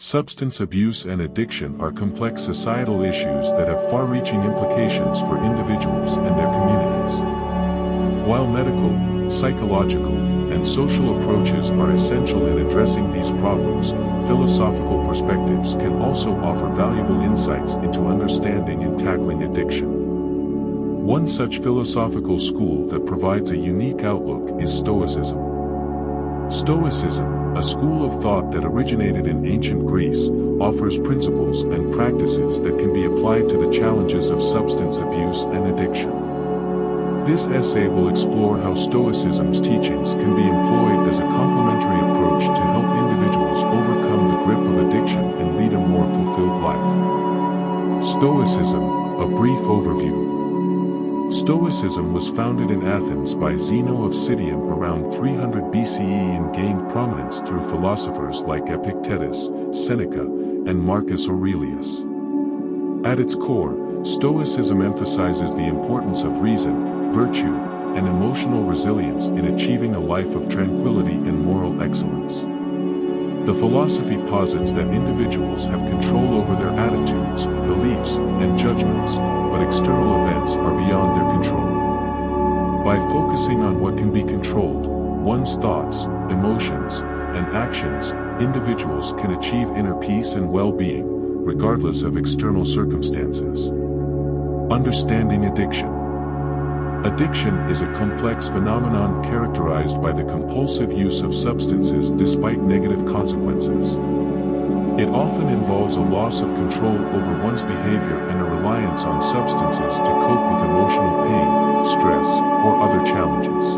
Substance abuse and addiction are complex societal issues that have far-reaching implications for individuals and their communities. While medical, psychological, and social approaches are essential in addressing these problems, philosophical perspectives can also offer valuable insights into understanding and tackling addiction. One such philosophical school that provides a unique outlook is Stoicism. Stoicism, a school of thought that originated in ancient Greece, offers principles and practices that can be applied to the challenges of substance abuse and addiction. This essay will explore how Stoicism's teachings can be employed as a complementary approach to help individuals overcome the grip of addiction and lead a more fulfilled life. Stoicism, a brief overview. Stoicism was founded in Athens by Zeno of Citium around 300 BCE and gained prominence through philosophers like Epictetus, Seneca, and Marcus Aurelius. At its core, Stoicism emphasizes the importance of reason, virtue, and emotional resilience in achieving a life of tranquility and moral excellence. The philosophy posits that individuals have control over their attitudes, beliefs, and judgments, but external events are beyond their control. By focusing on what can be controlled, one's thoughts, emotions, and actions, individuals can achieve inner peace and well-being, regardless of external circumstances. Understanding addiction. Addiction is a complex phenomenon characterized by the compulsive use of substances despite negative consequences. It often involves a loss of control over one's behavior and a reliance on substances to cope with emotional pain, stress, or other challenges.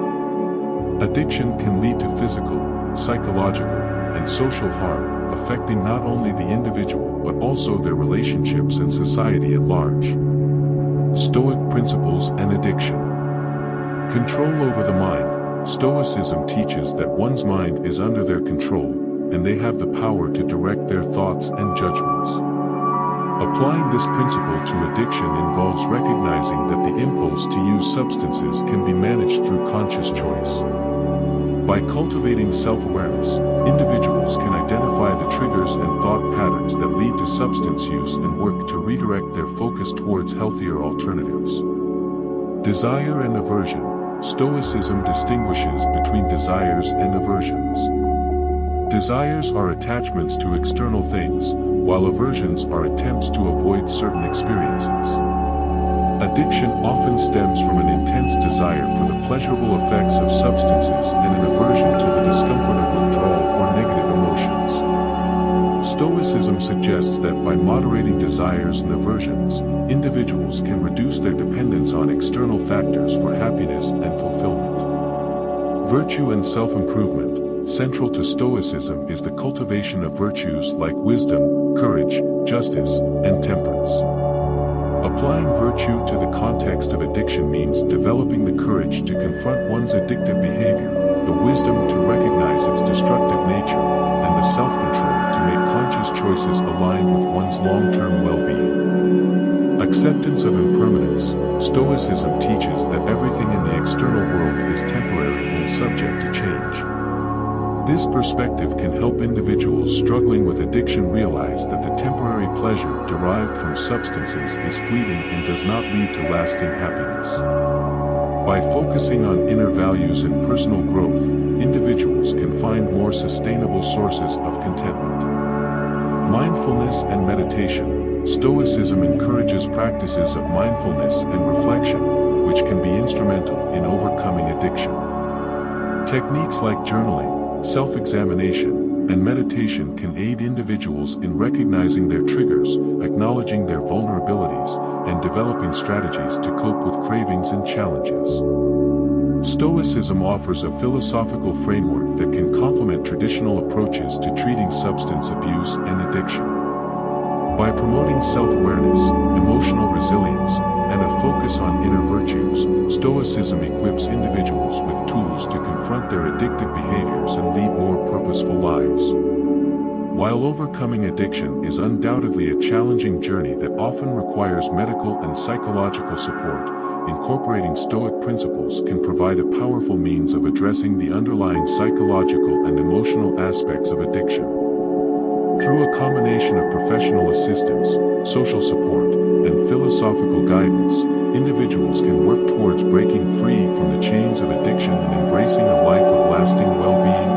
Addiction can lead to physical, psychological, and social harm, affecting not only the individual but also their relationships and society at large. Stoic principles and addiction. Control over the mind. Stoicism teaches that one's mind is under their control, and they have the power to direct their thoughts and judgments. Applying this principle to addiction involves recognizing that the impulse to use substances can be managed through conscious choice. By cultivating self-awareness, individuals can identify the triggers and thought patterns that lead to substance use and work to redirect their focus towards healthier alternatives. Desire and aversion. Stoicism distinguishes between desires and aversions. Desires are attachments to external things, while aversions are attempts to avoid certain experiences. Addiction often stems from an intense desire for the pleasurable effects of substances and an aversion to the discomfort of withdrawal or negative emotions. Stoicism suggests that by moderating desires and aversions, individuals can reduce their dependence on external factors for happiness and fulfillment. Virtue and self-improvement. Central to Stoicism is the cultivation of virtues like wisdom, courage, justice, and temperance. Applying virtue to the context of addiction means developing the courage to confront one's addictive behavior, the wisdom to recognize its destructive nature, and the self-control to make conscious choices aligned with one's long-term well-being. Acceptance of impermanence. Stoicism teaches that everything in the external world is temporary and subject to change. This perspective can help individuals struggling with addiction realize that the temporary pleasure derived from substances is fleeting and does not lead to lasting happiness. By focusing on inner values and personal growth, individuals can find more sustainable sources of contentment. Mindfulness and meditation. Stoicism encourages practices of mindfulness and reflection, which can be instrumental in overcoming addiction. Techniques like journaling, self-examination, and meditation can aid individuals in recognizing their triggers, acknowledging their vulnerabilities, and developing strategies to cope with cravings and challenges. Stoicism offers a philosophical framework that can complement traditional approaches to treating substance abuse and addiction. By promoting self-awareness, emotional resilience, and a focus on inner virtues, Stoicism equips individuals with tools to confront their addictive behaviors and lead more purposeful lives. While overcoming addiction is undoubtedly a challenging journey that often requires medical and psychological support, incorporating Stoic principles can provide a powerful means of addressing the underlying psychological and emotional aspects of addiction. Through a combination of professional assistance, social support, and philosophical guidance, individuals can work towards breaking free from the chains of addiction and embracing a life of lasting well-being